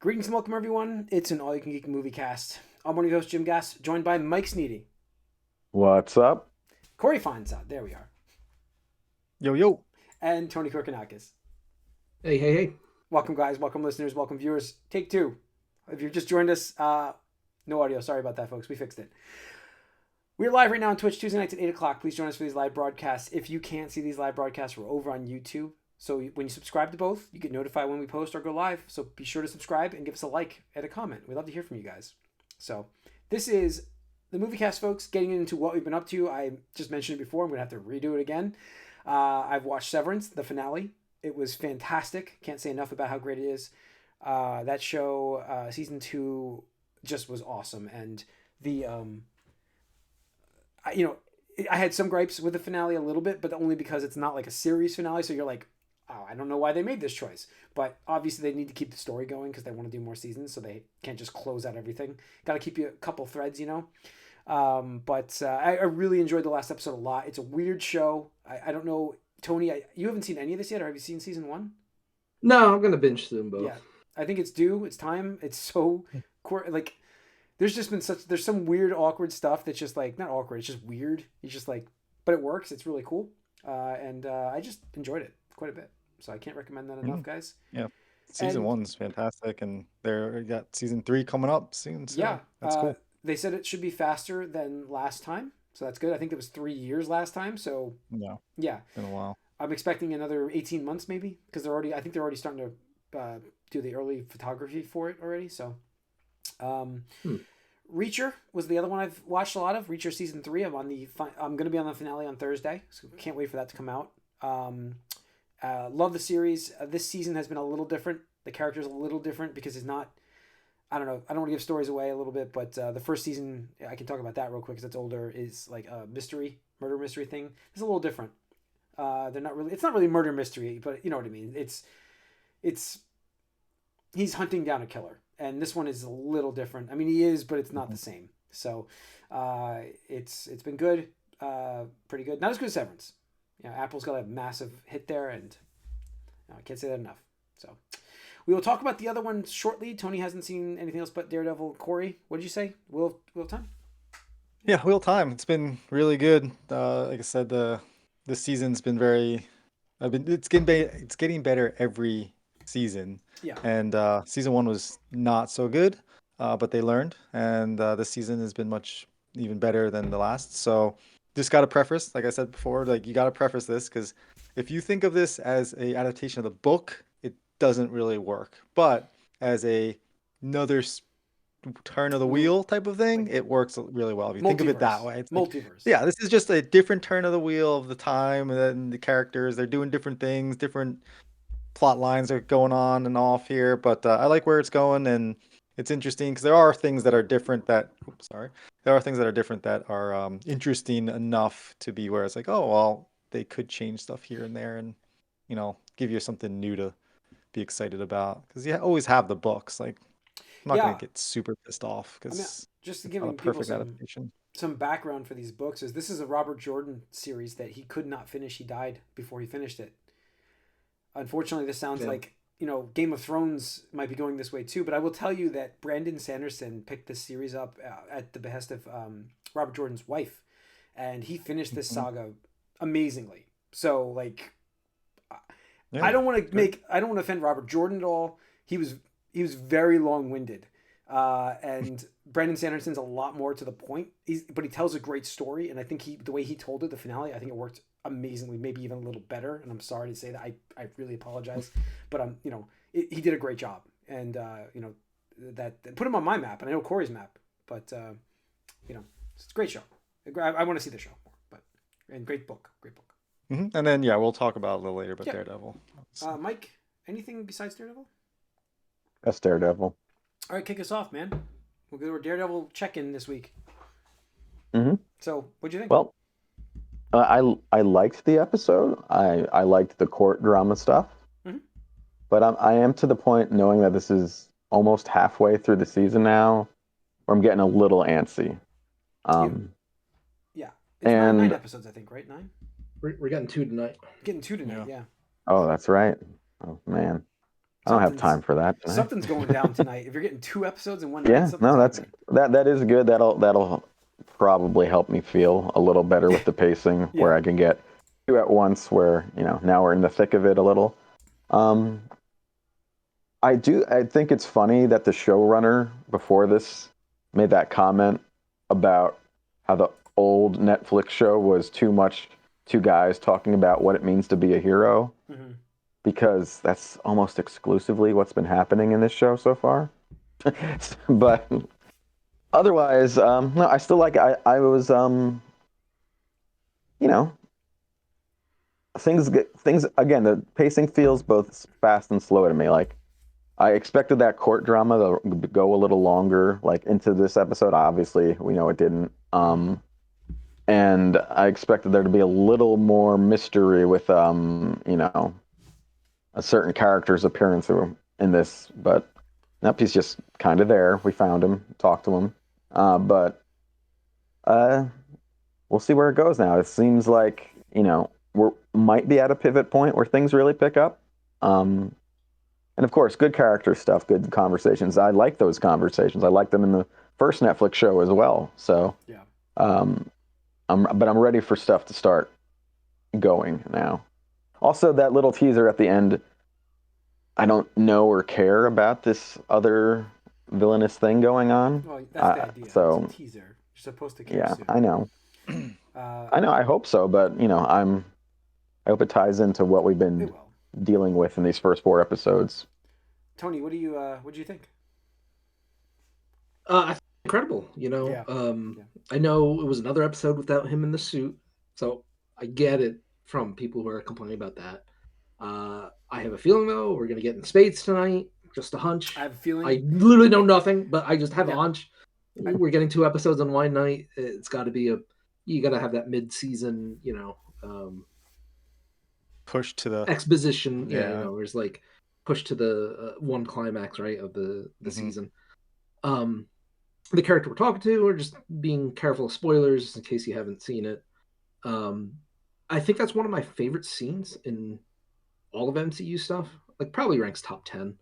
Greetings and welcome, everyone. It's an all-you-can-geek movie cast. I'm one of your hosts, Jim Gass, joined by Mike Sneedy. What's up? Corey Feinsod, there we are. Yo, yo. And Tony Korkanakis. Hey, hey, hey. Welcome, guys. Welcome, listeners. Welcome, viewers. Take two. If you've just joined us, no audio. Sorry about that, folks. We fixed it. We're live right now on Twitch, Tuesday nights at 8 o'clock. Please join us for these live broadcasts. If you can't see these live broadcasts, we're over on YouTube. So when you subscribe to both, you get notified when we post or go live. So be sure to subscribe and give us a like and a comment. We'd love to hear from you guys. So this is the Moviecast, folks, getting into what we've been up to. I just mentioned it before. I'm going to have to redo it again. I've watched Severance, the finale. It was fantastic. Can't say enough about how great it is. That show, season 2, just was awesome. And the, I had some gripes with the finale a little bit, but only because it's not like a series finale. So you're like, oh, I don't know why they made this choice. But obviously they need to keep the story going because they want to do more seasons. So they can't just close out everything. Got to keep you a couple threads, you know. But I really enjoyed the last episode a lot. It's a weird show. I don't know, Tony, you haven't seen any of this yet, or have you seen season 1? No, I'm going to binge them both. Yeah, I think it's due. It's time. It's so, like, there's just been there's some weird, awkward stuff that's just like, not awkward, it's just weird. It's just like, but it works. It's really cool. And I just enjoyed it quite a bit. So I can't recommend that enough, guys. Yeah. Season 1's fantastic, and they got season 3 coming up soon. So yeah. That's cool. They said it should be faster than last time. So that's good. I think it was 3 years last time. So yeah. Been a while. I'm expecting another 18 months maybe, because I think they're already starting to do the early photography for it already. So Reacher was the other one I've watched a lot of. Reacher season 3. I'm going to be on the finale on Thursday, so can't wait for that to come out. Love the series. This season has been a little different. The character's a little different because it's not, I don't know. I don't want to give stories away a little bit, but the first season, I can talk about that real quick because it's older, is like a murder mystery thing. It's a little different. It's not really murder mystery, but you know what I mean. He's hunting down a killer, and this one is a little different. I mean, he is, but it's not the same. So, it's been good, pretty good. Not as good as Severance. Apple's got a massive hit there, and I can't say that enough. So, we will talk about the other one shortly. Tony hasn't seen anything else but Daredevil. Corey, what did you say? Wheel of Time? Yeah, Wheel of Time. It's been really good. Like I said, this season's been it's getting better every season. Yeah. And season 1 was not so good, but they learned, and this season has been much even better than the last. So just got to preface, like I said before, like you got to preface this because if you think of this as a adaptation of the book, it doesn't really work. But as another turn of the wheel type of thing, it works really well. If you think of it that way, it's multiverse. Like, this is just a different turn of the wheel of the time, and then the characters, they're doing different things, different plot lines are going on and off here. But I like where it's going, and it's interesting because there are things that are different that are interesting enough to be where it's like, oh well, they could change stuff here and there, and give you something new to be excited about, because you always have the books. Like, I'm not gonna get super pissed off because just to give people some background for these books, this is a Robert Jordan series that he could not finish. He died before he finished it. Unfortunately, this sounds like Game of Thrones might be going this way too, but I will tell you that Brandon Sanderson picked this series up at the behest of Robert Jordan's wife, and he finished this saga amazingly. So, like, I don't want to offend Robert Jordan at all. He was very long-winded, and Brandon Sanderson's a lot more to the point. But he tells a great story, and I think the way he told it, the finale, I think it worked amazingly, maybe even a little better. And I'm sorry to say that. I really apologize, but he did a great job, and that put him on my map, and I know Corey's map, but it's a great show. I want to see the show more, and great book. Mm-hmm. And then we'll talk about it a little later, but Daredevil. Mike, anything besides Daredevil? That's Daredevil. All right, kick us off, man. We'll go to our Daredevil check-in this week. Mm-hmm. So, what'd you think? Well, I liked the episode. I liked the court drama stuff. Mm-hmm. But I am to the point, knowing that this is almost halfway through the season now, where I'm getting a little antsy. Yeah. It's 9 episodes, I think, right? 9? We're getting 2 tonight. Getting 2 tonight, yeah. Oh, that's right. Oh, man. I don't have time for that tonight. Something's going down tonight. If you're getting 2 episodes in one night, that is good. That'll probably help me feel a little better with the pacing, where I can get 2 at once. Where now we're in the thick of it a little. I think it's funny that the showrunner before this made that comment about how the old Netflix show was too much 2 guys talking about what it means to be a hero. Mm-hmm. Because that's almost exclusively what's been happening in this show so far. But otherwise, no, I still like it. I was, things again, the pacing feels both fast and slow to me. Like, I expected that court drama to go a little longer, like into this episode. Obviously, we know it didn't. And I expected there to be a little more mystery with, a certain character's appearance in this, but nope, he's just kind of there. We found him, talked to him, but we'll see where it goes now. It seems like we might be at a pivot point where things really pick up, and of course, good character stuff, good conversations. I like those conversations. I like them in the first Netflix show as well. So yeah, I'm ready for stuff to start going now. Also, that little teaser at the end, I don't know or care about this other villainous thing going on. Well, that's the idea. So, it's a teaser. You're supposed to care. Yeah, soon. I know. I know. I hope so, but I hope it ties into what we've been dealing with in these first 4 episodes. Tony, what do you think? I think incredible. I know it was another episode without him in the suit, so I get it from people who are complaining about that. I have a feeling, though, we're going to get in spades tonight. Just a hunch. I have a feeling. I literally know nothing, but I just have a hunch. We're getting 2 episodes on one night. It's got to be you got to have that mid-season, push to the exposition. There's like push to the one climax, right, of the season. The character we're talking to, we're just being careful of spoilers in case you haven't seen it. I think that's one of my favorite scenes in all of MCU stuff. Like, probably ranks top 10.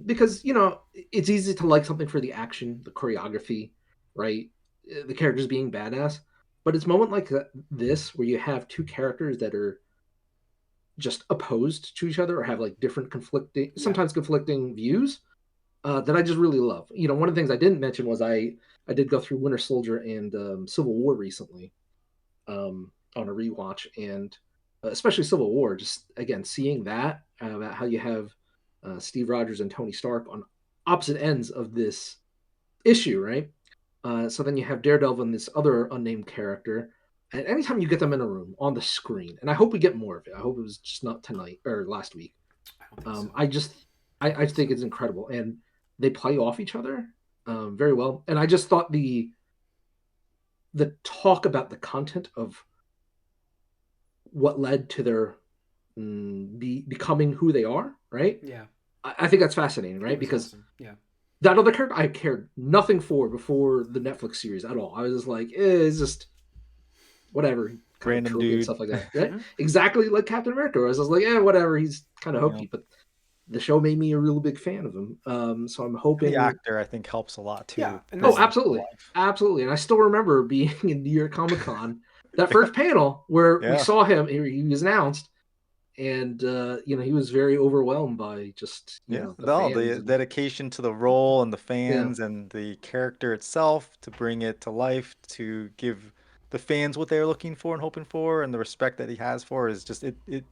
Because, it's easy to like something for the action, the choreography, right? The characters being badass. But it's a moment like this where you have 2 characters that are just opposed to each other or have like different sometimes conflicting views that I just really love. One of the things I didn't mention was I did go through Winter Soldier and Civil War recently on a rewatch, and especially Civil War, just again seeing that about how you have Steve Rogers and Tony Stark on opposite ends of this issue, right? So then you have Daredevil and this other unnamed character, and anytime you get them in a room on the screen, and I hope we get more of it. I hope it was just not tonight or last week. I think it's incredible, and they play off each other very well. And I just thought the talk about the content of what led to their becoming who they are, right? Yeah. I think that's fascinating, right? Because awesome. Yeah, that other character I cared nothing for before the Netflix series at all. I was just like, it's just whatever. Random dude. And stuff like that. Right? Exactly like Captain America. I was just like, whatever. He's kind of hokey, but the show made me a real big fan of him. So I'm hoping the actor, I think, helps a lot too. Yeah. Absolutely. And I still remember being in New York Comic Con, that first panel where we saw him. He was announced, and he was very overwhelmed by just the dedication to the role and the fans and the character itself to bring it to life, to give the fans what they're looking for and hoping for, and the respect that he has for is just it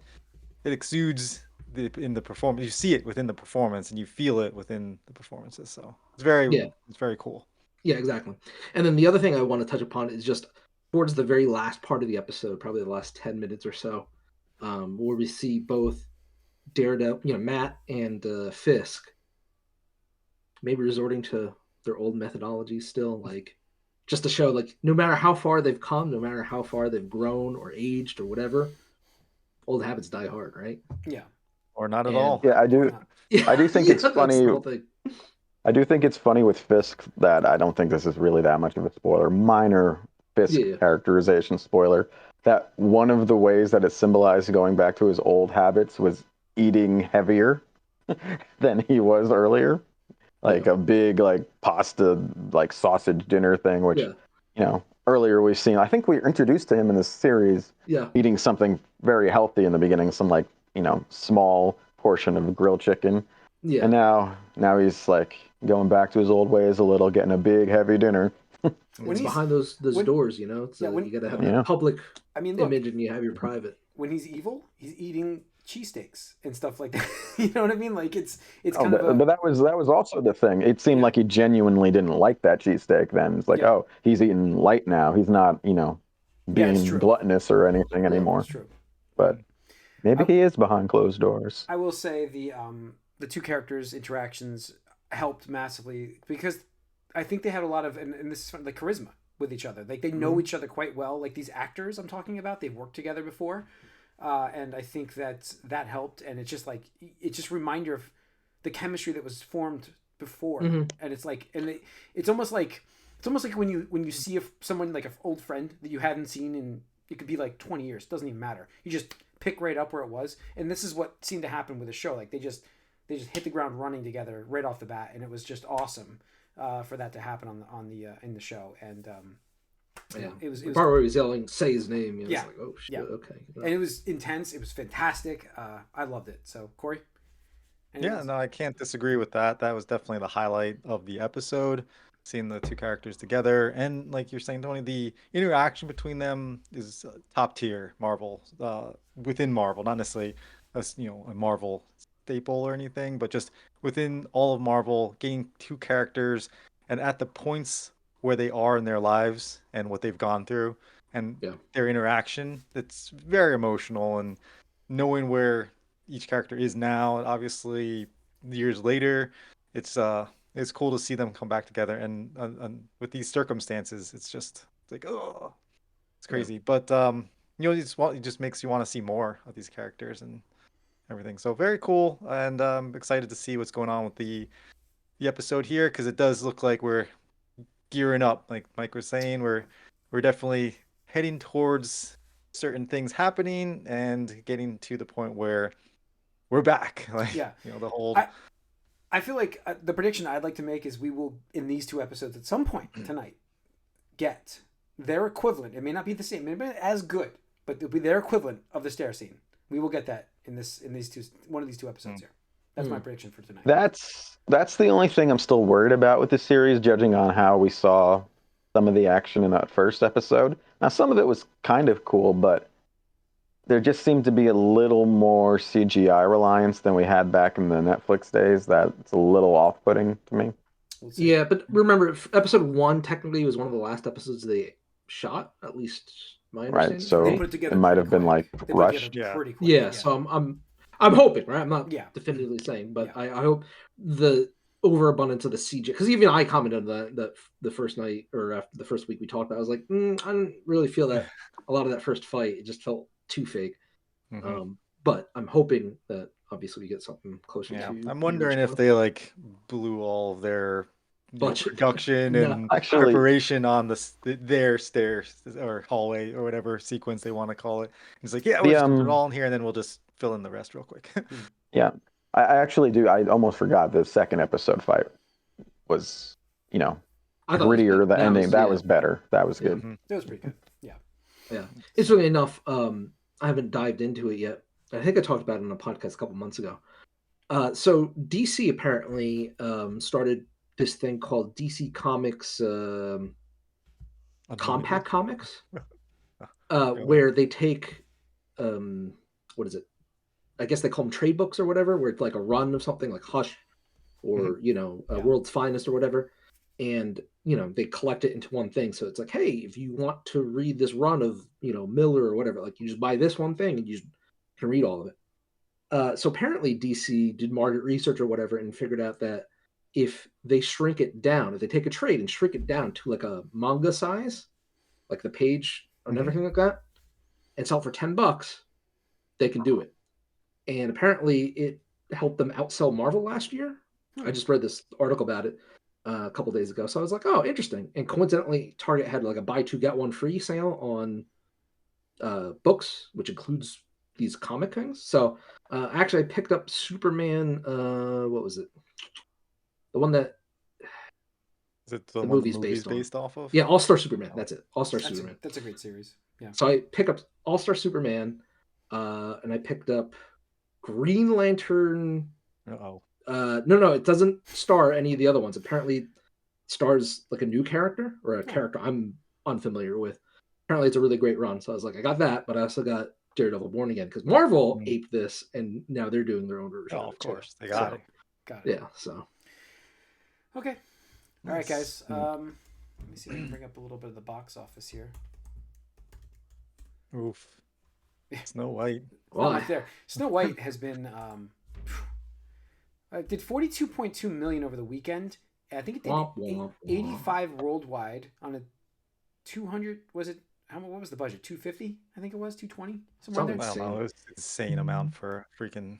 exudes in the performance. You see it within the performance, and you feel it within the performances. So it's very cool. Yeah, exactly. And then the other thing I want to touch upon is just towards the very last part of the episode, probably the last 10 minutes or so, where we see both Daredevil, Matt and Fisk, maybe resorting to their old methodology still, like just to show, like, no matter how far they've come, no matter how far they've grown or aged or whatever, old habits die hard, right? Yeah. Or not at all. Yeah, I do think it's funny. I do think it's funny with Fisk that I don't think this is really that much of a spoiler. Minor Fisk characterization spoiler. That one of the ways that it symbolized going back to his old habits was eating heavier. than he was earlier. Like a big like pasta like sausage dinner thing, which earlier we've seen. I think we were introduced to him in this series eating something very healthy in the beginning, some like small portion of grilled chicken. Yeah. And now he's like going back to his old ways a little, getting a big heavy dinner. When it's behind those doors, it's you got to have that public image, and you have your private. When he's evil, he's eating cheesesteaks and stuff like that. You know what I mean? Like it's kind of. But that was also the thing. It seemed like he genuinely didn't like that cheesesteak. Then it's like, oh, he's eating light now. He's not, being gluttonous or anything anymore. It's true. But maybe he is behind closed doors. I will say the two characters' interactions helped massively because I think they had a lot of and this is like charisma with each other. Like they know each other quite well. Like these actors I'm talking about, they've worked together before. And I think that helped, and it's just like it's just a reminder of the chemistry that was formed before, and it's like, and it's almost like when you see someone like an old friend that you hadn't seen in it could be like 20 years, doesn't even matter. You just pick right up where it was, and this is what seemed to happen with the show. Like they just hit the ground running together right off the bat, and it was just awesome for that to happen on the in the show, and. It was the part where he was yelling, "Say his name." It's like, oh shit, okay. And it was intense. It was fantastic. I loved it. So, Corey. No, I can't disagree with that. That was definitely the highlight of the episode. Seeing the two characters together, and like you're saying, Tony, the interaction between them is top tier Marvel. Within Marvel, not necessarily a Marvel staple or anything, but just within all of Marvel, getting two characters and at the points where they are in their lives and what they've gone through and their interaction. It's very emotional, and knowing where each character is now, obviously years later, it's cool to see them come back together. And with these circumstances, it's like, oh, it's crazy. But it just makes you want to see more of these characters and everything. So very cool, and I'm excited to see what's going on with the episode here, because it does look like we're gearing up, like Mike was saying. We're definitely heading towards certain things happening and getting to the point where we're back. Like, the whole. I feel like the prediction I'd like to make is we will, in these two episodes, at some point tonight, get their equivalent. It may not be the same, it may not be as good, but it'll be their equivalent of the stair scene. We will get that in these two, one of these two episodes here. That's my prediction for tonight. That's the only thing I'm still worried about with this series, judging on how we saw some of the action in that first episode. Now, some of it was kind of cool, but there just seemed to be a little more CGI reliance than we had back in the Netflix days. That's a little off-putting to me. Yeah, but remember, episode 1 technically was one of the last episodes they shot, at least my understanding. Right, so it might have been like rushed. Yeah, so I'm hoping, right? I'm not definitively saying, but I hope the overabundance of the CGI, because even I commented on that the first night or after the first week we talked about, I was like, I didn't really feel that a lot of that first fight. It just felt too fake. But I'm hoping that obviously we get something closer to. I'm wondering if they like blew all of their production and preparation on their stairs or hallway or whatever sequence they want to call it. It's like, we'll just put it all in here and then we'll just fill in the rest real quick. I actually do. I almost forgot the second episode fight was, grittier. The ending that was better. That was good. That was pretty good. Yeah. It's really enough. I haven't dived into it yet. I think I talked about it on a podcast a couple months ago. So DC apparently started this thing called DC Comics Compact Comics, where they take what is it? I guess they call them trade books or whatever, where it's like a run of something like Hush or World's Finest or whatever, and they collect it into one thing. So it's like, hey, if you want to read this run of Miller or whatever, like you just buy this one thing and you can read all of it. So apparently DC did market research or whatever and figured out that if they shrink it down, if they take a trade and shrink it down to like a manga size, like the page and everything like that, and sell for $10, they can do it. And apparently it helped them outsell Marvel last year. I just read this article about it a couple days ago. So I was like, oh, interesting. And coincidentally, Target had like a buy two, get one free sale on books, which includes these comic things. So actually, I picked up Superman. What was it? The one that Is it the movie's based off of? Yeah, All Star Superman. That's it. All Star Superman. That's a great series. Yeah. So I pick up All Star Superman, and I picked up Green Lantern. No, it doesn't star any of the other ones. Apparently, it stars like a new character or a character I'm unfamiliar with. Apparently, it's a really great run. So I was like, I got that, but I also got Daredevil Born Again because Marvel aped this, and now they're doing their own version. Oh, of course, they got it. Got it. Yeah. So. Okay. All right, guys. Let me see if I can bring up a little bit of the box office here. Oof. Snow White. Right there. Snow White has been did 42.2 million over the weekend. I think it did 85 worldwide on a 200. Was it? What was the budget? 250? I think it was 220. Somewhere there. I don't know. It was an insane amount for freaking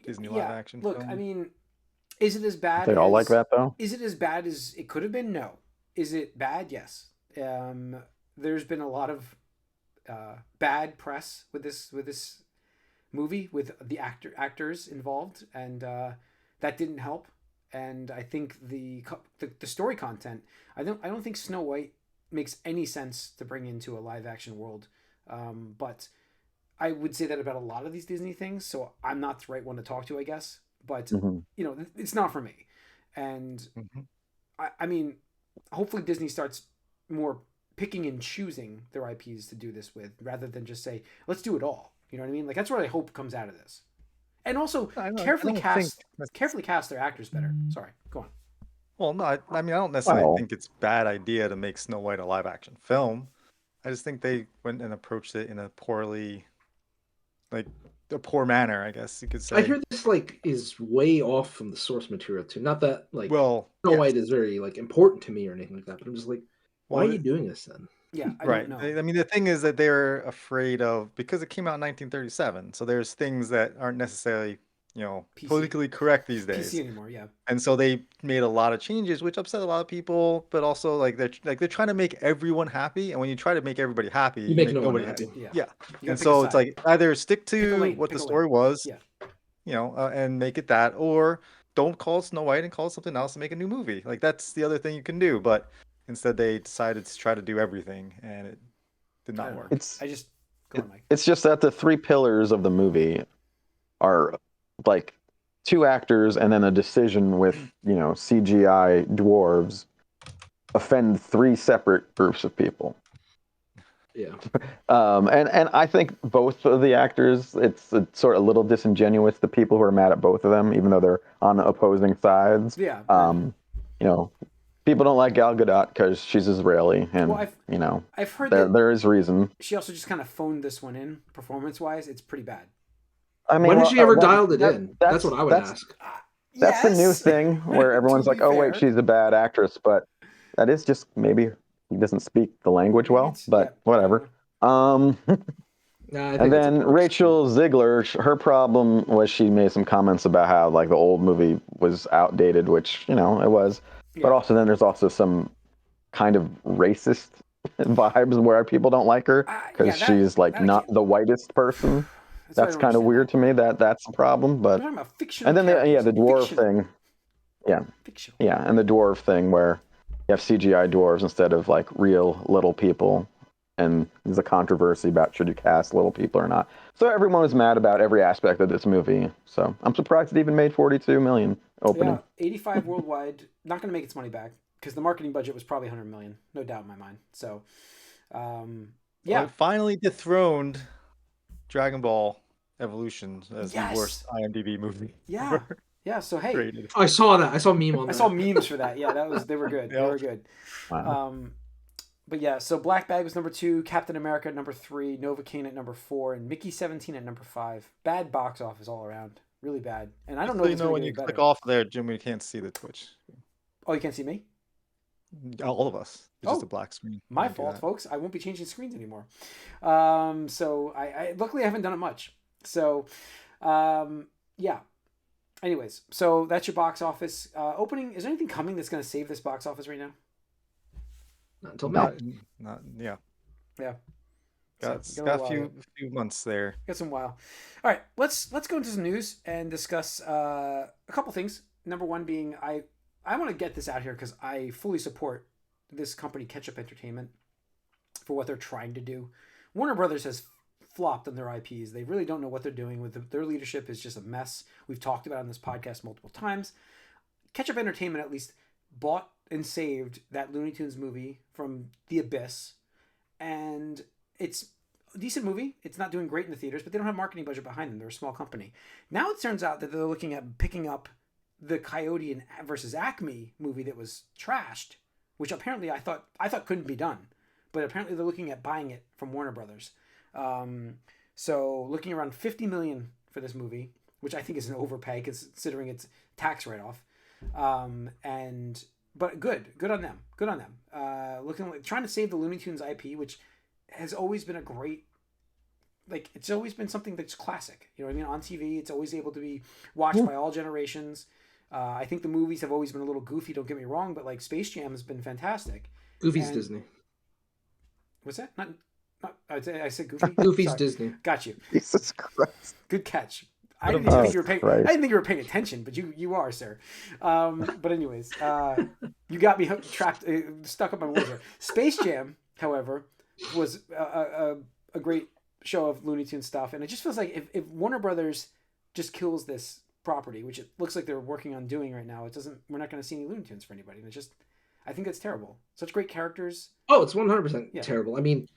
Disney live action. Look, film. I mean, is it as bad? They all like that though. Is it as bad as it could have been? No. Is it bad? Yes. There's been a lot of bad press with this movie with the actors involved, and that didn't help. And I think the story content, I don't think Snow White makes any sense to bring into a live action world. But I would say that about a lot of these Disney things. So I'm not the right one to talk to, I guess. But it's not for me. And I mean, hopefully Disney starts more picking and choosing their IPs to do this with, rather than just say, let's do it all. You know what I mean? Like, that's what I hope comes out of this. And also carefully cast their actors better. Sorry, go on. Well, no, I mean, I don't necessarily think it's a bad idea to make Snow White a live action film. I just think they went and approached it in a poor manner, I guess you could say. I hear this is way off from the source material too. Not that Snow White is very important to me or anything like that, but I'm just like, why are you doing this then? Yeah, I don't know. I mean, the thing is that they're afraid of, because it came out in 1937, so there's things that aren't necessarily, politically correct these days. PC anymore, yeah. And so they made a lot of changes, which upset a lot of people, but also they're trying to make everyone happy, and when you try to make everybody happy, you make nobody happy. Yeah. And so it's either stick to what the story was, and make it that, or don't call it Snow White and call it something else and make a new movie. That's the other thing you can do, but instead, they decided to try to do everything, and it did not work. It's just that the three pillars of the movie are two actors and then a decision with CGI dwarves offend three separate groups of people. Yeah. And I think both of the actors, it's sort of a little disingenuous, the people who are mad at both of them, even though they're on opposing sides. Yeah. People don't like Gal Gadot because she's Israeli, and I've heard there is reason. She also just kind of phoned this one in, performance-wise. It's pretty bad. I mean, when did she ever dialed it in? That's what I would ask. That's the new thing where everyone's like, "Oh wait, she's a bad actress," but that is just maybe he doesn't speak the language well. But whatever. And then Rachel Ziegler, her problem was she made some comments about how the old movie was outdated, which it was. But also then there's also some kind of racist vibes where people don't like her because she's not the whitest person. That's kind of weird to me. That's a problem. But and then the dwarf thing. Yeah. Yeah, and the dwarf thing where you have CGI dwarves instead of real little people, and there's a controversy about should you cast little people or not. So everyone was mad about every aspect of this movie. So I'm surprised it even made 42 million opening. Yeah, 85 worldwide. Not going to make its money back because the marketing budget was probably 100 million, no doubt in my mind. So, yeah. Well, it finally dethroned Dragon Ball Evolution as the worst IMDb movie. Yeah. Yeah. So hey, rated. I saw that. I saw a meme on that. I saw memes for that. Yeah, they were good. They were good. Wow. But yeah, so Black Bag was number 2, Captain America at number 3, Novocaine at number 4, and Mickey 17 at number 5. Bad box office all around. Really bad. And I don't know if it's when you click off there, Jim, we can't see the Twitch. Oh, you can't see me? All of us. It's just a black screen. My fault, folks. I won't be changing screens anymore. So I luckily I haven't done it much. So, yeah. Anyways, so that's your box office opening. Is there anything coming that's going to save this box office right now? Not until May. Yeah. Yeah. Got a few months there. Got some while. All right, let's go into some news and discuss a couple things. Number one being I want to get this out here because I fully support this company, Ketchup Entertainment, for what they're trying to do. Warner Brothers has flopped on their IPs. They really don't know what they're doing with their leadership is just a mess. We've talked about it on this podcast multiple times. Ketchup Entertainment at least bought and saved that Looney Tunes movie from the abyss, and it's a decent movie. It's not doing great in the theaters, but they don't have a marketing budget behind them. They're a small company. Now it turns out that they're looking at picking up the Coyote and versus Acme movie that was trashed, which apparently I thought couldn't be done, but apparently they're looking at buying it from Warner Brothers. So looking around $50 million for this movie, which I think is an overpay considering its tax write-off. But good on them. Trying to save the Looney Tunes IP, which has always been a great, it's always been something that's classic. You know what I mean? On TV, it's always able to be watched by all generations. I think the movies have always been a little goofy. Don't get me wrong, but Space Jam has been fantastic. Goofy's Disney. What's that? Not. I said Goofy. Goofy's Sorry. Disney. Got you. Jesus Christ. Good catch. I didn't think you were paying attention, but you are, sir. But anyways, you got me stuck up my words here. Space Jam, however, was a great show of Looney Tunes stuff, and it just feels like if Warner Brothers just kills this property, which it looks like they're working on doing right now, we're not going to see any Looney Tunes for anybody. And I think that's terrible. Such great characters. Oh, it's 100% terrible. I mean,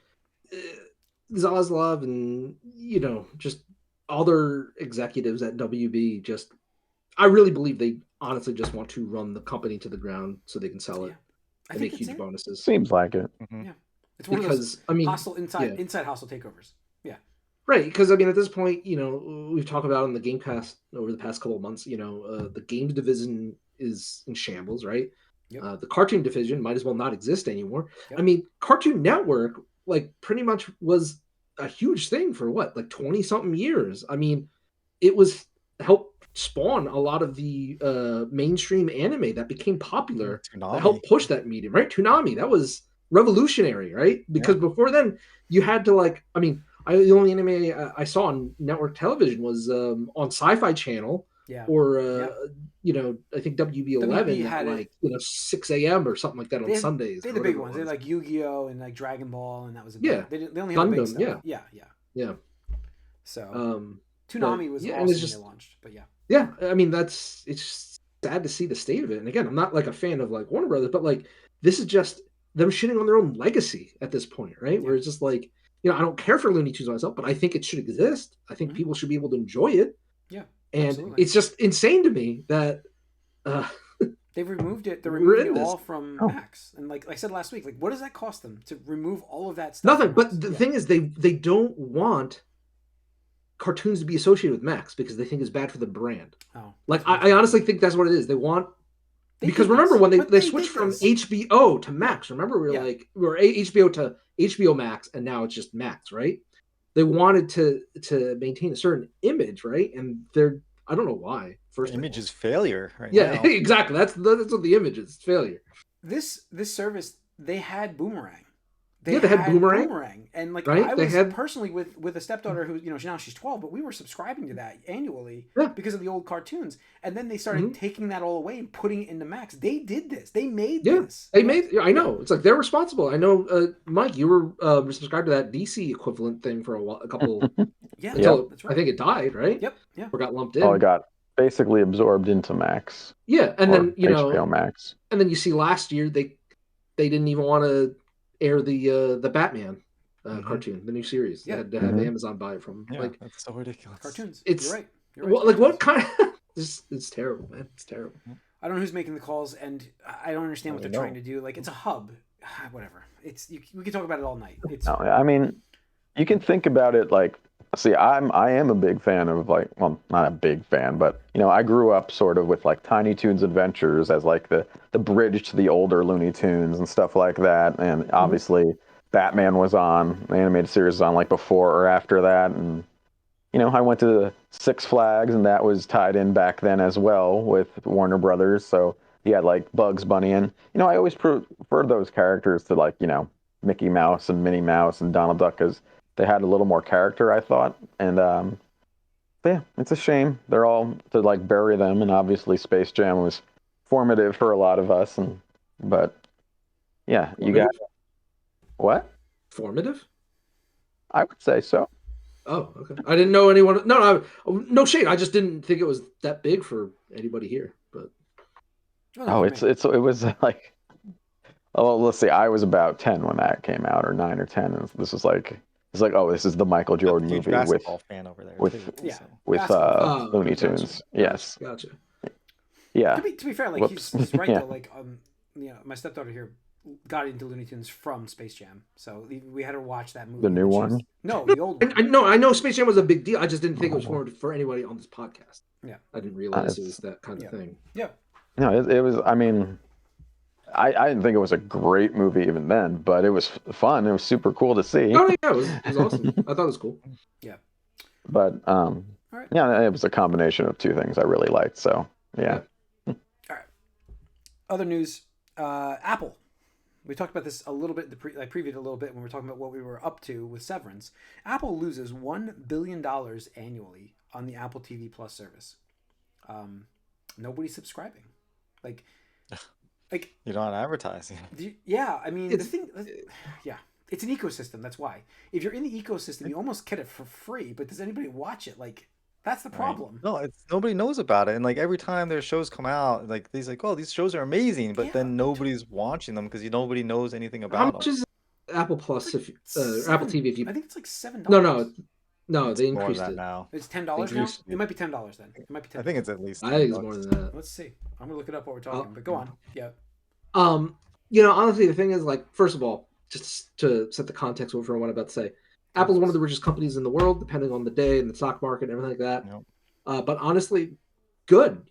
Zaslav and just other executives at WB I really believe they honestly just want to run the company to the ground so they can sell it and make huge bonuses. Seems like it. Mm-hmm. Yeah, it's one of those hostile inside hostile takeovers. Yeah, right. Because at this point, we've talked about in the Gamecast over the past couple of months. The games division is in shambles, right? Yep. The cartoon division might as well not exist anymore. Yep. I mean, Cartoon Network pretty much was a huge thing for 20 something years. I mean, it was helped spawn a lot of the mainstream anime that became popular. That helped push that medium, right? Toonami, that was revolutionary, right? Because before then you had to the only anime I saw on network television was on Sci-Fi Channel. Yeah. Or I think WB11 at 6 a.m. or something like that on Sundays. They're the big ones. They're Yu-Gi-Oh! And Dragon Ball, and that was they only have the big stuff. Yeah. So Toonami was awesome when they launched, but yeah. I mean, it's sad to see the state of it. And again, I'm not a fan of Warner Brothers, but this is just them shitting on their own legacy at this point, right? Yeah. Where it's just I don't care for Looney Tunes myself, but I think it should exist. I think people should be able to enjoy it. Yeah. And absolutely. It's just insane to me that they've removed it. They're removing it all from Max. And like I said last week, what does that cost them to remove all of that stuff? Nothing. But the thing is, they don't want cartoons to be associated with Max because they think it's bad for the brand. Oh, I honestly think that's what it is. They want because remember when they switched from HBO to Max. Remember we were HBO to HBO Max, and now it's just Max, right? They wanted to maintain a certain image, right? And I don't know why. First image is failure, right? Yeah, now. Exactly. That's what the image is. It's failure. This service, they had Boomerang. They had Boomerang. And I was personally with a stepdaughter who, now she's 12, but we were subscribing to that annually because of the old cartoons. And then they started taking that all away and putting it into Max. They did this. They made this. They made. I know. It's they're responsible. I know, Mike, you were subscribed to that DC equivalent thing for a couple. Until that's right. I think it died, right? Yep. Yeah. Or got lumped in. Oh, it got basically absorbed into Max. Yeah, and then HBO Max. And then you see last year they didn't even want to air the Batman cartoon, the new series. They had to have Amazon buy it from. That's so ridiculous. Cartoons. It's You're right. What kind of it's terrible, man. It's terrible. I don't know who's making the calls, and I don't understand what they're trying to do. It's a hub. Whatever. We can talk about it all night. I mean, you can think about it see, I am a big fan of not a big fan, but I grew up sort of with Tiny Toons Adventures as the bridge to the older Looney Tunes and stuff like that, and obviously Batman was on, the animated series was on before or after that, and I went to Six Flags, and that was tied in back then as well with Warner Brothers, so you had Bugs Bunny, and I always preferred those characters to Mickey Mouse and Minnie Mouse and Donald Duck, because they had a little more character, I thought. And but yeah, it's a shame they're all to like bury them. And obviously, Space Jam was formative for a lot of us. But yeah, you got what? Formative? I would say so. Oh, okay. I didn't know anyone. No shade. I just didn't think it was that big for anybody here. But it was like, oh, let's see. I was about 10 when that came out, or 9 or 10, and this was like, it's like, oh, this is the Michael Jordan movie with fan over there with Looney Tunes. Gotcha. Yes. Gotcha. Yeah. To be fair, like he's right though. Like my stepdaughter here got into Looney Tunes from Space Jam, so we had her watch that movie. The new one? No, the old one. I know Space Jam was a big deal. I just didn't think it was formative for anybody on this podcast. Yeah, I didn't realize it was that kind of thing. Yeah. No, it was. I mean, I didn't think it was a great movie even then, but it was fun. It was super cool to see. Oh yeah, it was awesome. I thought it was cool. Yeah. But yeah, it was a combination of two things I really liked. So yeah. All right. Other news: Apple. We talked about this a little bit. I previewed a little bit when we were talking about what we were up to with Severance. Apple loses $1 billion annually on the Apple TV Plus service. Nobody's subscribing. Like you're not advertising. Yeah, I mean it's an ecosystem. That's why. If you're in the ecosystem, you almost get it for free. But does anybody watch it? Like that's the problem. Right. No, nobody knows about it, and like every time their shows come out, like these oh these shows are amazing, but then nobody's watching them because nobody knows anything about them. How much is Apple Plus Apple TV? If you I think it's like $7. No, they increased it now. It's $10 now. It might be $10 then. It might be $10. I think it's at least. I think it's more than that. Let's see. I'm gonna look it up while we're talking. But go on. Yeah. Honestly, the thing is, like, first of all, just to set the context for what I'm about to say, Apple's one of the richest companies in the world, depending on the day and the stock market and everything like that. Yep. But honestly, good.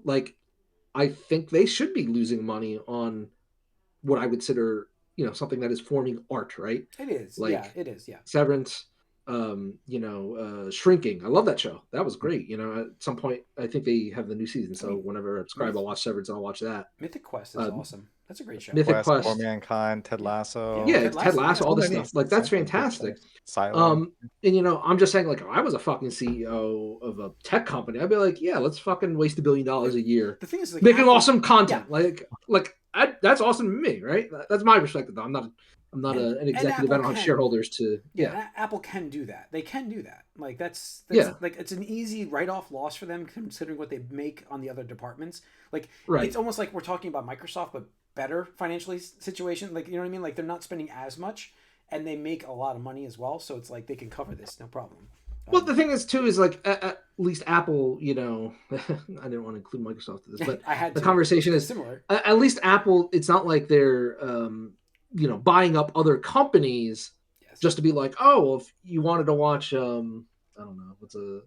Like, I think they should be losing money on what I would consider, something that is forming art, right? It is. Like, yeah, it is. Yeah. Severance. Shrinking. I love that show. That was great. At some point, I think they have the new season. So whenever I subscribe, I'll watch Severance. I'll watch that. Mythic Quest is awesome. That's a great show. Mythic Quest, For Mankind, Ted Lasso. Yeah, Ted Lasso, all this stuff. Like that's fantastic. Silent. And I'm just saying, like, if I was a fucking CEO of a tech company, I'd be like, yeah, let's fucking waste $1 billion a year. The thing is, like, making awesome content. Yeah. That's awesome to me, right? That's my perspective. Though. I'm not an executive. I don't have shareholders to. Yeah, Apple can do that. They can do that. Like that's like it's an easy write-off loss for them considering what they make on the other departments. Like it's almost like we're talking about Microsoft, but better financially situation. Like you know what I mean? Like they're not spending as much, and they make a lot of money as well. So it's like they can cover this, no problem. Well, the thing is too is like at least Apple, I didn't want to include Microsoft in this, but I had the conversation is similar. At least Apple, it's not like they're buying up other companies just to be like, oh, well, if you wanted to watch, I don't know,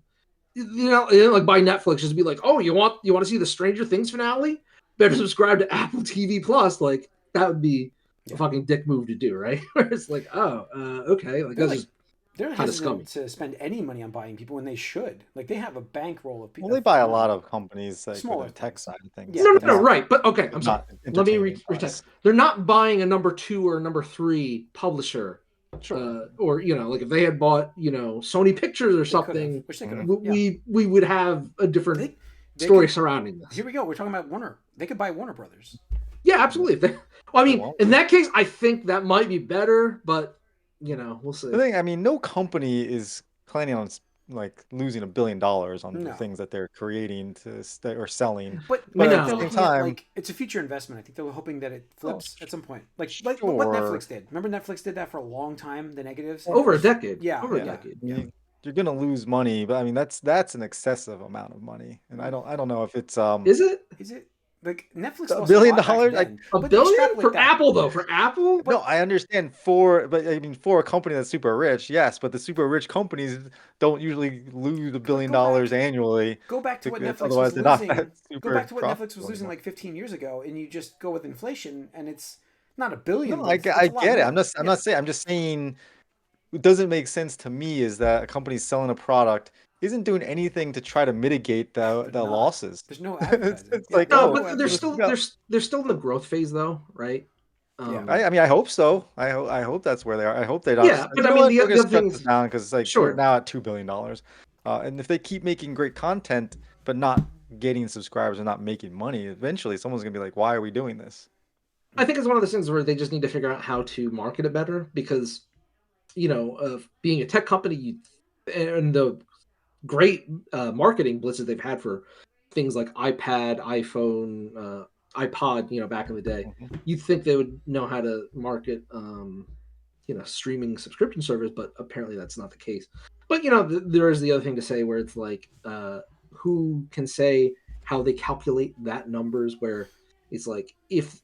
like buy Netflix, just to be like, oh, you want to see the Stranger Things finale? Better subscribe to Apple TV Plus. Like that would be a fucking dick move to do, right? Where it's like, oh, okay, like that's just. They're hesitant to spend any money on buying people when they should. Like they have a bankroll of people. Well, they buy a lot of companies like smaller tech side of things. Yeah. No, right. But okay, I'm sorry. Let me retest. They're not buying a number 2 or number 3 publisher. Sure. Or like if they had bought Sony Pictures or something, we would have a different story surrounding this. Here we go. We're talking about Warner. They could buy Warner Brothers. Yeah, absolutely. In that case, I think that might be better, but. We'll see. The thing, no company is planning on like losing $1 billion on the things that they're creating or selling. But at the same time, it's a future investment. I think they're hoping that it flips at some point. Like what Netflix did. Remember Netflix did that for a long time. The negatives over a decade. Yeah, over a decade. You're gonna lose money, but that's an excessive amount of money, and I don't know if it's Is it? Like Netflix, $1 billion, like $1 billion for Apple, though. For Apple, no, I understand for a company that's super rich, yes, but the super rich companies don't usually lose $1 billion annually. Go back to what Netflix was losing. Go back to what Netflix was losing like 15 years ago, and you just go with inflation, and it's not $1 billion. No, I get it. I'm just saying it doesn't make sense to me is that a company's selling a product. Isn't doing anything to try to mitigate the losses. There's no advertising. It's like but they're still in the growth phase though, right? I mean, I hope so. I hope that's where they are. I hope they don't. Yeah, but I mean, we're the gonna other thing shut is, this down because like sure. we're now at $2 billion, and if they keep making great content but not getting subscribers and not making money, eventually someone's gonna be like, "Why are we doing this?" I think it's one of those things where they just need to figure out how to market it better because, of being a tech company and the great marketing blitzes they've had for things like iPad, iPhone, iPod, back in the day, you'd think they would know how to market, streaming subscription service, but apparently that's not the case. But, there is the other thing to say where it's like, who can say how they calculate that numbers where it's like, if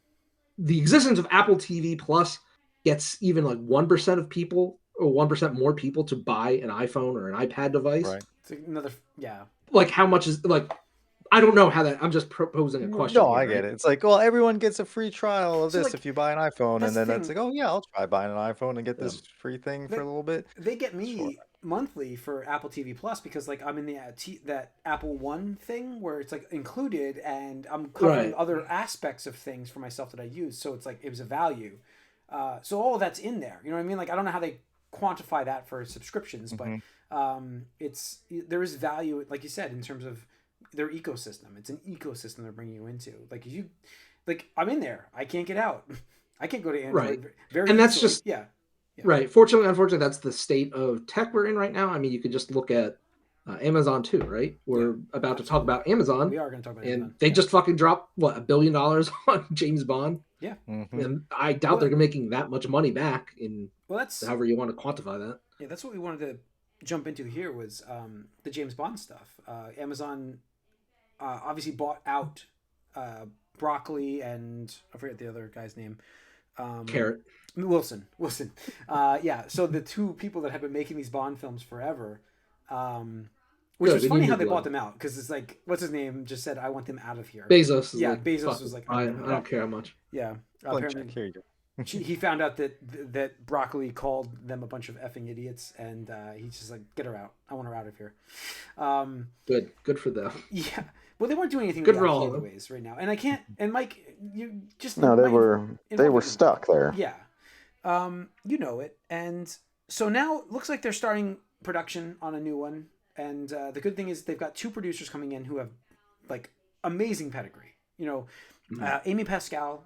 the existence of Apple TV Plus gets even like 1% of people or 1% more people to buy an iPhone or an iPad device. Right. It's another, yeah. Like how much is like, I don't know how that, I'm just proposing a question. No, I get it. It's like, well, everyone gets a free trial of this if you buy an iPhone. And then the it's like, oh yeah, I'll try buying an iPhone and get this free thing for a little bit. They get me monthly for Apple TV Plus because like I'm in the that Apple One thing where it's like included and I'm covering other aspects of things for myself that I use. So it's like it was a value. So all of that's in there. You know what I mean? Like I don't know how they quantify that for subscriptions, but there is value, like you said, in terms of their ecosystem. It's an ecosystem they're bringing you into. Like I'm in there. I can't get out. I can't go to Android. Right. And that's easily. just yeah. Right. Fortunately, unfortunately, that's the state of tech we're in right now. I mean, you could just look at Amazon too, right? We're about to talk about Amazon. We are going to talk about and Amazon. They just fucking dropped $1 billion on James Bond. Yeah. And I doubt they're making that much money back in that's however you want to quantify that. Yeah, that's what we wanted to jump into here was the James Bond stuff. Amazon obviously bought out Broccoli and I forget the other guy's name. Carrot. Wilson. Yeah, so the two people that have been making these Bond films forever, which was funny how they bought them out because it's like, what's his name just said, I want them out of here. Bezos. Bezos was like, I don't care how much. Yeah. Apparently, here you go. He found out that Broccoli called them a bunch of effing idiots, and he's just like, get her out. I want her out of here. Good for them. Yeah. Well, they weren't doing anything good for all of them right now, and I can't. And Mike, you just they were stuck there. Yeah, you know it, and so now it looks like they're starting production on a new one. And the good thing is they've got two producers coming in who have like amazing pedigree. Amy Pascal,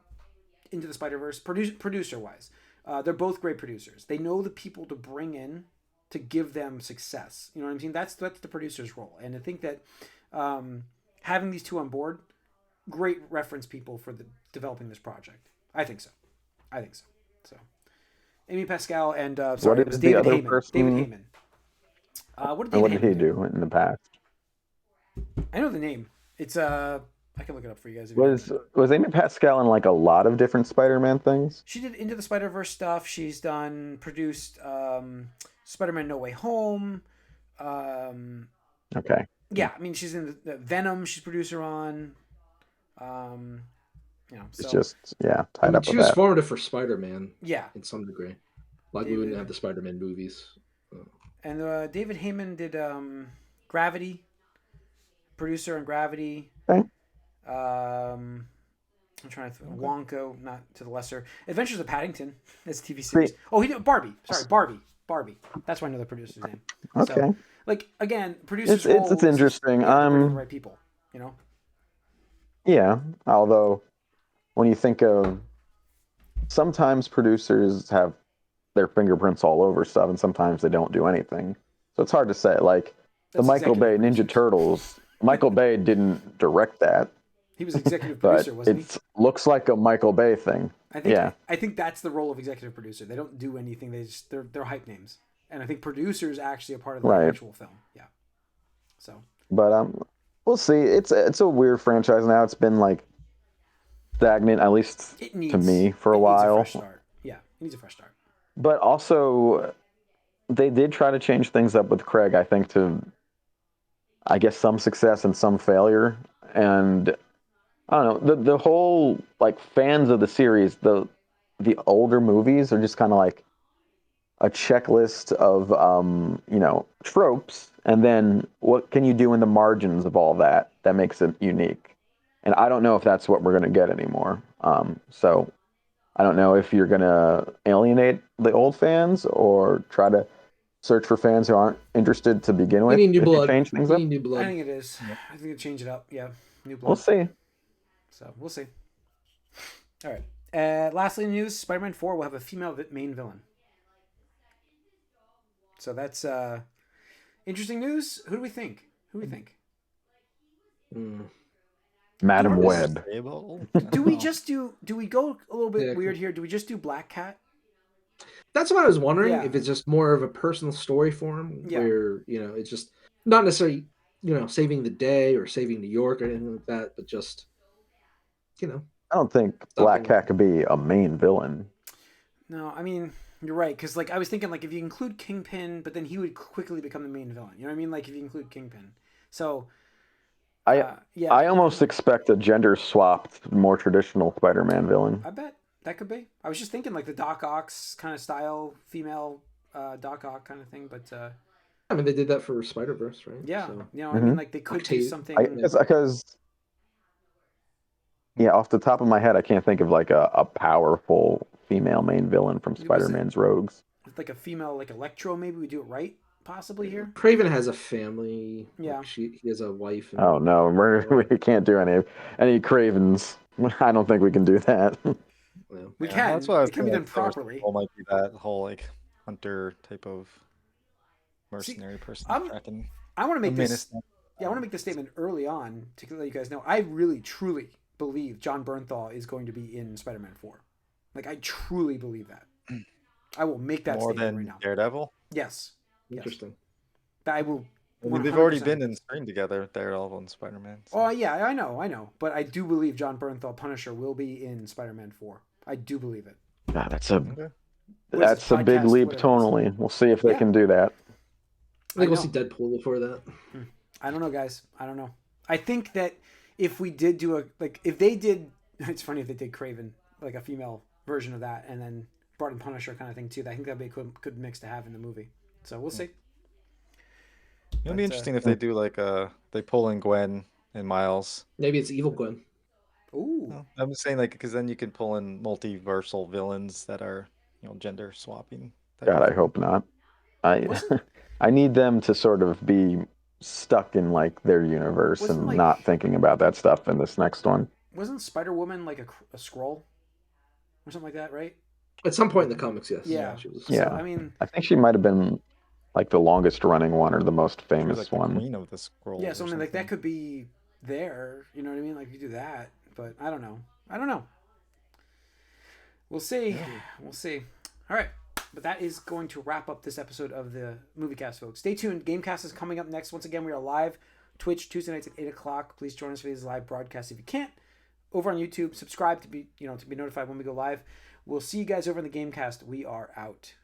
Into the Spider-Verse, producer wise, they're both great producers. They know the people to bring in to give them success. You know what I mean? That's the producer's role, and I think that. Having these two on board, great reference people for developing this project. I think so. So, Amy Pascal and it was David Heyman. David Heyman. What did he do in the past? I know the name. It's I can look it up for you guys. Was Amy Pascal in like a lot of different Spider-Man things? She did Into the Spider-Verse stuff. She's produced Spider-Man No Way Home. Okay. Yeah, I mean, she's in the Venom. She's producer on. It's just tied up. She was formative for Spider-Man. Yeah, in some degree. Like we wouldn't have the Spider-Man movies. And David Heyman did Gravity, producer on Gravity. Okay. I'm trying to think. Wonka, not to the lesser. Adventures of Paddington. That's a TV series. Oh, he did Barbie. Sorry, Barbie. That's why I know the producer's name. Okay. So, like again, producers. It's interesting. The right people, Yeah, although when you think of sometimes producers have their fingerprints all over stuff, and sometimes they don't do anything. So it's hard to say. Like the Michael Bay Ninja Turtles, Michael Bay didn't direct that. He was executive producer, wasn't he? It looks like a Michael Bay thing. I think that's the role of executive producer. They don't do anything. They're hype names. And I think producer is actually a part of the actual film. Yeah. So. But we'll see. It's a weird franchise now. It's been like stagnant, at least to me, for a while. Needs a fresh start. Yeah, it needs a fresh start. But also, they did try to change things up with Craig. I think to, I guess, some success and some failure. And I don't know, the whole like fans of the series, the older movies are just kind of like a checklist of tropes, and then what can you do in the margins of all that makes it unique. And I don't know if that's what we're going to get anymore. So I don't know if you're gonna alienate the old fans or try to search for fans who aren't interested to begin with. We need new blood. Change things we up. need new blood. I think it is. Yep. I think it change it up. Yeah, new blood. We'll see. So we'll see. All right. Lastly, in news: Spider-Man 4 will have a female main villain. So that's interesting news. Who do we think? Madam Web. Do we go a little bit weird here? Do we just do Black Cat? That's what I was wondering. Yeah. If it's just more of a personal story form where, it's just not necessarily, saving the day or saving New York or anything like that, but just, I don't think Black Cat could be a main villain. No, I mean, you're right. Because, I was thinking, if you include Kingpin, but then he would quickly become the main villain. You know what I mean? If you include Kingpin. So... I almost expect a gender-swapped, more traditional Spider-Man villain. I bet that could be. I was just thinking the Doc Ock kind of style, female Doc Ock kind of thing. But I mean, they did that for Spider-Verse, right? Yeah, so. I mean, they could do something. Because off the top of my head, I can't think of a powerful female main villain from Spider-Man's Rogues. With a female Electro, maybe we do it right. Possibly here. Craven has a family. Yeah, he has a wife. Oh no, we can't do any Cravens. I don't think we can do that. We can. That's why it can be done properly. Might be that whole hunter type of mercenary person. I want to make this. Yeah, I want to make this statement early on to let you guys know. I really, truly believe John Bernthal is going to be in Spider-Man 4. I truly believe that. I will make that statement right now. Daredevil. Yes. Interesting. I will. They've already been in screen together, Daredevil and Spider-Man. So. Oh yeah, I know, but I do believe John Bernthal Punisher will be in Spider-Man 4. I do believe it. God, that's a big leap tonally. We'll see if they can do that. I think we'll see Deadpool before that. I don't know, guys. I don't know. I think that if we did do if they did, it's funny if they did Craven, a female version of that, and then brought in Punisher kind of thing too. I think that'd be a good mix to have in the movie. So we'll see. It'll be interesting if they do they pull in Gwen and Miles. Maybe it's Evil Gwen. Ooh. I'm just saying because then you can pull in multiversal villains that are gender swapping. God, I hope not. I need them to sort of be stuck in their universe and not thinking about that stuff in this next one. Wasn't Spider-Woman a Skrull or something like that, right? At some point in the comics, yes. Yeah. She was. Yeah. So, I think she might have been the longest running one or the most famous one. The Queen of the Skrull. Yeah, so that could be there. You know what I mean? You do that, but I don't know. We'll see. Yeah. We'll see. All right. But that is going to wrap up this episode of the Moviecast, folks. Stay tuned. Gamecast is coming up next. Once again, we are live. Twitch, Tuesday nights at 8 o'clock. Please join us for these live broadcasts if you can't. Over on YouTube, subscribe to be notified when we go live. We'll see you guys over in the Gamecast. We are out.